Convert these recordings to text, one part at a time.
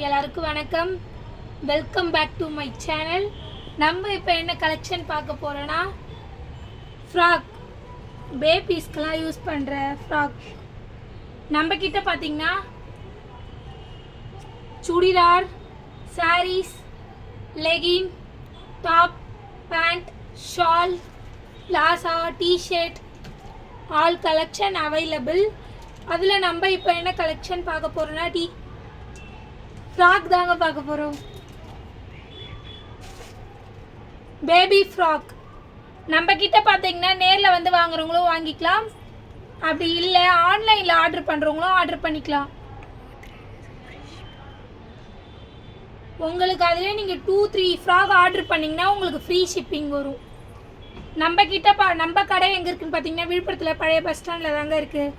எல்லாருக்கும் வணக்கம். Welcome back to my channel. நம்ம இப்போ என்ன கலெக்ஷன் பார்க்க போகிறோன்னா ஃப்ராக், பேபிஸ்க்கெலாம் யூஸ் பண்ணுற ஃப்ராக். நம்மக்கிட்ட பார்த்திங்கன்னா churidar, sarees, leggings, top, pant, shawl, palazzo, T shirt all collection available. அதில் நம்ம இப்போ என்ன கலெக்ஷன் பார்க்க போகிறோன்னா ஃப்ராக் தாங்க பார்க்க போகிறோம். பேபி ஃப்ராக் நம்ம கிட்ட பார்த்தீங்கன்னா நேரில் வந்து வாங்குறவங்களும் வாங்கிக்கலாம், அப்படி இல்லை ஆன்லைனில் ஆர்டர் பண்ணுறவங்களும் ஆர்டர் பண்ணிக்கலாம். உங்களுக்கு அதிலே நீங்கள் 2-3 ஃப்ராக் ஆர்டர் பண்ணிங்கன்னா உங்களுக்கு ஃப்ரீ ஷிப்பிங் வரும். நம்ம கடை எங்கே இருக்குதுன்னு பார்த்தீங்கன்னா விழுப்புரத்தில் பழைய பஸ் ஸ்டாண்டில் தாங்க இருக்குது.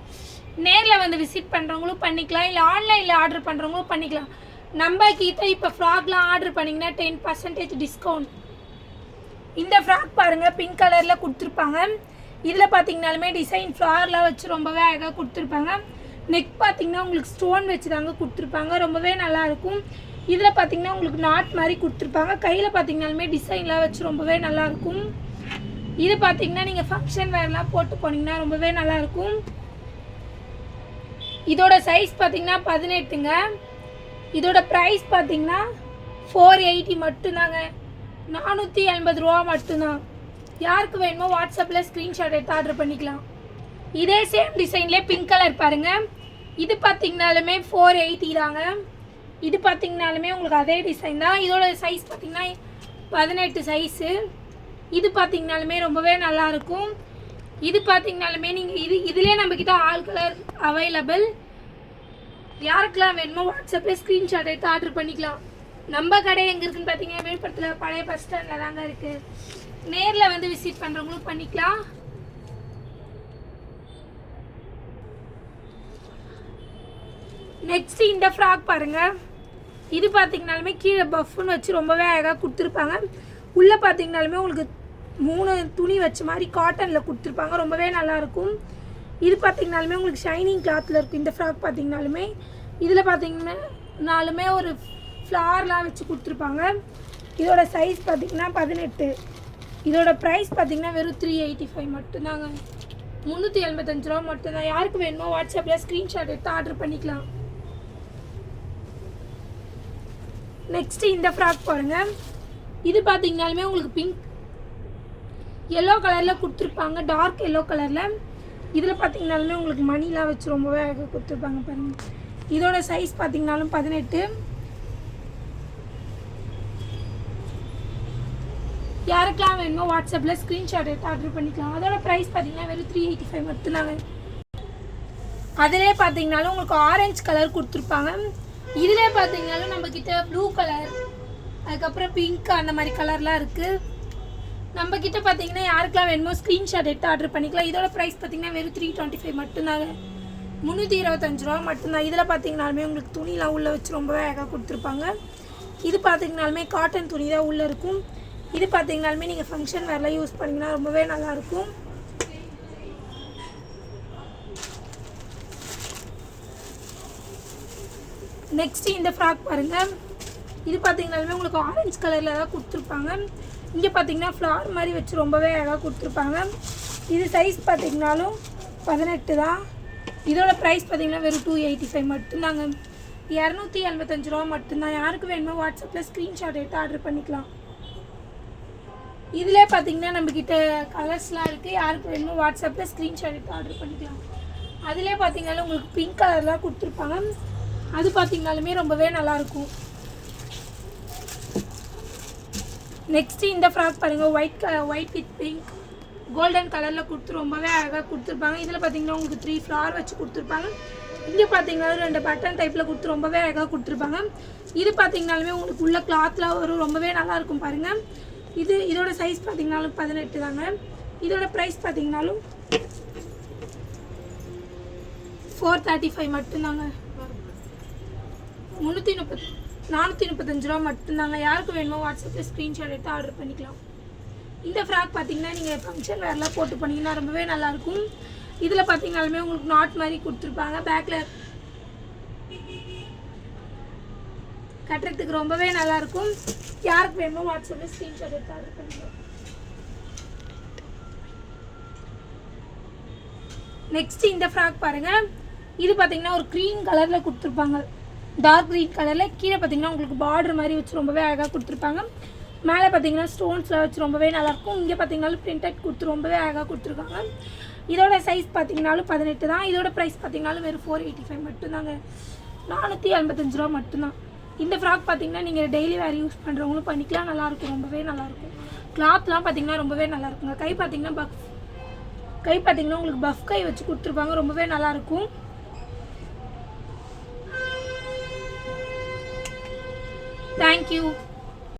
நேரில் வந்து விசிட் பண்ணுறவங்களும் பண்ணிக்கலாம், இல்லை ஆன்லைனில் ஆர்டர் பண்ணுறவங்களும் பண்ணிக்கலாம். நம்ம கிட்ட இப்போ ஃப்ராக்லாம் ஆர்டர் பண்ணிங்கன்னா 10% டிஸ்கவுண்ட். இந்த ஃப்ராக் பாருங்கள், பிங்க் கலரில் கொடுத்துருப்பாங்க. இதில் பார்த்தீங்கனாலுமே டிசைன் ஃப்ளார்லாம் வச்சு ரொம்பவே அழகாக கொடுத்துருப்பாங்க. நெக் பார்த்தீங்கன்னா உங்களுக்கு ஸ்டோன் வச்சு தாங்க கொடுத்துருப்பாங்க, ரொம்பவே நல்லாயிருக்கும். இதில் பார்த்தீங்கன்னா உங்களுக்கு நாட் மாதிரி கொடுத்துருப்பாங்க. கையில் பார்த்தீங்கனாலுமே டிசைன்லாம் வச்சு ரொம்பவே நல்லாயிருக்கும். இது பார்த்தீங்கன்னா நீங்கள் ஃபங்க்ஷன் வேர்லாம் போட்டு போனீங்கன்னா ரொம்பவே நல்லாயிருக்கும். இதோட சைஸ் பார்த்தீங்கன்னா 18ங்க. இதோட ப்ரைஸ் பார்த்தீங்கன்னா 480 மட்டும்தாங்க, 480 ரூபா மட்டும்தான். யாருக்கு வேணுமோ வாட்ஸ்அப்பில் ஸ்க்ரீன்ஷாட் எடுத்து ஆர்டர் பண்ணிக்கலாம். இதே சேம் டிசைன்லேயே பிங்க் கலர் பாருங்கள். இது பார்த்தீங்கனாலுமே 480 தாங்க. இது பார்த்தீங்கனாலுமே உங்களுக்கு அதே டிசைன் தான். இதோட சைஸ் பார்த்தீங்கன்னா 18 சைஸு. இது பார்த்தீங்கனாலுமே ரொம்பவே நல்லாயிருக்கும். இது பார்த்தீங்கனாலுமே நீங்கள் இதிலே நம்மக்கிட்ட ஆல் கலர் அவைலபிள். யாருக்கெல்லாம் வேணுமோ வாட்ஸ்அப்பில் ஸ்க்ரீன்ஷாட் எடுத்து ஆர்டர் பண்ணிக்கலாம். நம்ம கடை எங்கே இருக்குதுன்னு பார்த்தீங்கன்னா விழுப்புரத்தில் பழைய பஸ் ஸ்டாண்டில் தாங்க இருக்குது. நேரில் வந்து விசிட் பண்ணுறவங்களும் பண்ணிக்கலாம். நெக்ஸ்ட் இந்த ஃப்ராக் பாருங்கள். இது பார்த்தீங்கனாலுமே கீழே பஃப்னு வச்சு ரொம்பவே அழகாக கொடுத்துருப்பாங்க. உள்ளே பார்த்தீங்கனாலுமே உங்களுக்கு 3 துணி வச்ச மாதிரி காட்டனில் கொடுத்துருப்பாங்க, ரொம்பவே நல்லாயிருக்கும். இது பார்த்தீங்கனாலுமே உங்களுக்கு ஷைனிங் கிளாத்தில் இருக்கும். இந்த ஃப்ராக் பார்த்தீங்கனாலுமே இதில் பார்த்தீங்கன்னாலுமே ஒரு ஃப்ளார்லாம் வச்சு கொடுத்துருப்பாங்க. இதோட சைஸ் பார்த்தீங்கன்னா 18. இதோட ப்ரைஸ் பார்த்தீங்கன்னா வெறும் 385 மட்டும்தாங்க, 385 ரூபா மட்டும்தான். யாருக்கு வேணுமோ வாட்ஸ்அப்பில் ஸ்க்ரீன்ஷாட் எடுத்து ஆர்டர் பண்ணிக்கலாம். நெக்ஸ்ட்டு இந்த ஃப்ராக் பாருங்கள். இது பார்த்தீங்கனாலுமே உங்களுக்கு பிங்க் எல்லோ கலரில் கொடுத்துருப்பாங்க, டார்க் எல்லோ கலரில். இதில் பார்த்தீங்கனாலுமே உங்களுக்கு மணிலாம் வச்சு ரொம்பவே அழகாக கொடுத்துருப்பாங்க பாருங்கள். இதோட சைஸ் பார்த்தீங்கனாலும் 18. யாருக்கெல்லாம் வேணுமோ வாட்ஸ்அப்பில் ஸ்க்ரீன்ஷாட் எடுத்து ஆர்டர் பண்ணிக்கலாம். அதோட ப்ரைஸ் பார்த்தீங்கன்னா வெறும் 385 மட்டும்தாங்க. அதிலே பார்த்தீங்கனாலும் உங்களுக்கு ஆரஞ்சு கலர் கொடுத்துருப்பாங்க. இதிலே பார்த்தீங்கனாலும் நம்மக்கிட்ட ப்ளூ கலர், அதுக்கப்புறம் பிங்க், அந்த மாதிரி கலர்லாம் இருக்குது. நம்மக்கிட்ட பார்த்தீங்கன்னா யாருக்கெல்லாம் வேணுமோ ஸ்க்ரீன்ஷாட் எடுத்து ஆர்டர் பண்ணிக்கலாம். இதோட ப்ரைஸ் பார்த்தீங்கன்னா வெறும் 325 மட்டும்தாங்க, 325 ரூபா மட்டும்தான். இதில் பார்த்தீங்கனாலுமே உங்களுக்கு துணிலாம் உள்ளே வச்சு ரொம்பவே அழகாக கொடுத்துருப்பாங்க. இது பார்த்தீங்கனாலுமே காட்டன் துணி தான் உள்ளே இருக்கும். இது பார்த்தீங்கனாலுமே நீங்கள் ஃபங்க்ஷன் வேர்லாம் யூஸ் பண்ணிங்கன்னா ரொம்பவே நல்லாயிருக்கும். நெக்ஸ்ட்டு இந்த ஃப்ராக் பாருங்கள். இது பார்த்தீங்கனாலுமே உங்களுக்கு ஆரஞ்சு கலரில் தான் கொடுத்துருப்பாங்க. இங்கே பார்த்தீங்கன்னா ஃப்ளார் மாதிரி வச்சு ரொம்பவே அழகாக கொடுத்துருப்பாங்க. இது சைஸ் பார்த்தீங்கனாலும் 18 தான். இதோட ப்ரைஸ் பார்த்தீங்கன்னா வெறும் 285 மட்டும்தாங்க, 285 ரூபா மட்டும்தான். யாருக்கு வேணுமோ வாட்ஸ்அப்பில் ஸ்க்ரீன்ஷாட் எடுத்து ஆர்டர் பண்ணிக்கலாம். இதிலே பார்த்தீங்கன்னா நம்மக்கிட்ட கலர்ஸ்லாம் இருக்குது. யாருக்கு வேணுமோ வாட்ஸ்அப்பில் ஸ்க்ரீன்ஷாட் எடுத்து ஆர்டர் பண்ணிக்கலாம். அதிலே பார்த்தீங்கனாலும் உங்களுக்கு பிங்க் கலர்லாம் கொடுத்துருப்பாங்க. அது பார்த்தீங்கனாலுமே ரொம்பவே நல்லாயிருக்கும். நெக்ஸ்ட்டு இந்த ஃப்ராக் பாருங்கள். ஒயிட் வித் பிங்க் கோல்டன் கலரில் கொடுத்து ரொம்பவே அழகாக கொடுத்துருப்பாங்க. இதில் பார்த்தீங்கன்னா உங்களுக்கு 3 ஃப்ளார் வச்சு கொடுத்துருப்பாங்க. இங்கே பார்த்தீங்கன்னா 2 பட்டன் டைப்பில் கொடுத்து ரொம்பவே அழகாக கொடுத்துருப்பாங்க. இது பார்த்தீங்கனாலுமே உங்களுக்கு உள்ள கிளாத்லாம் வரும், ரொம்பவே நல்லாயிருக்கும் பாருங்கள். இதோட சைஸ் பார்த்தீங்கனாலும் 18 தாங்க. இதோட ப்ரைஸ் பார்த்தீங்கனாலும் 435 மட்டும்தாங்க, 435 ரூபா மட்டும்தாங்க. யாருக்கு வேணுமோ வாட்ஸ்அப்பில் ஸ்க்ரீன்ஷாட் எடுத்து ஆர்டர் பண்ணிக்கலாம். இந்த ஃப்ராக் பார்த்தீங்கன்னா நீங்கள் ஃபங்க்ஷன் வேர்லாம் போட்டு பண்ணிங்கன்னா ரொம்பவே நல்லாயிருக்கும். இதில் பார்த்தீங்கனாலுமே உங்களுக்கு நாட் மாதிரி கொடுத்துருப்பாங்க. பேக்கில் கட்டுறதுக்கு ரொம்பவே நல்லாயிருக்கும். யாருக்கு வேணுமோ வாட்ஸ்அப்பில் ஸ்க்ரீன்ஷாட் எடுத்து ஆர்டர் பண்ணிக்கலாம். நெக்ஸ்ட் இந்த ஃப்ராக் பாருங்கள். இது பார்த்தீங்கன்னா ஒரு க்ரீன் கலரில் கொடுத்துருப்பாங்க, டார்க் க்ரீன் கலரில். கீழே பார்த்தீங்கன்னா உங்களுக்கு பார்டர் மாதிரி வச்சு ரொம்பவே அழகாக கொடுத்துருப்பாங்க. மேலே பார்த்தீங்கன்னா ஸ்டோன்ஸில் வச்சு ரொம்பவே நல்லாயிருக்கும். இங்கே பார்த்தீங்கன்னாலும் பிரிண்டட் கொடுத்து ரொம்பவே அழகாக கொடுத்துருக்காங்க. இதோட சைஸ் பார்த்தீங்கன்னாலும் 18 தான். இதோட ப்ரைஸ் பார்த்தீங்கன்னாலும் வெறும் 485 மட்டும்தாங்க. 485 ரூபா மட்டும்தான். இந்த ஃப்ராக் பார்த்தீங்கன்னா நீங்கள் டெய்லி வேர் யூஸ் பண்ணுறவங்களும் பண்ணிக்கலாம். நல்லாயிருக்கும், ரொம்பவே நல்லாயிருக்கும். கிளாத்லாம் பார்த்தீங்கன்னா ரொம்பவே நல்லாயிருக்குங்க. கை பார்த்தீங்கன்னா உங்களுக்கு பஃப் கை வச்சு கொடுத்துருப்பாங்க, ரொம்பவே நல்லாயிருக்கும். தேங்க்யூ.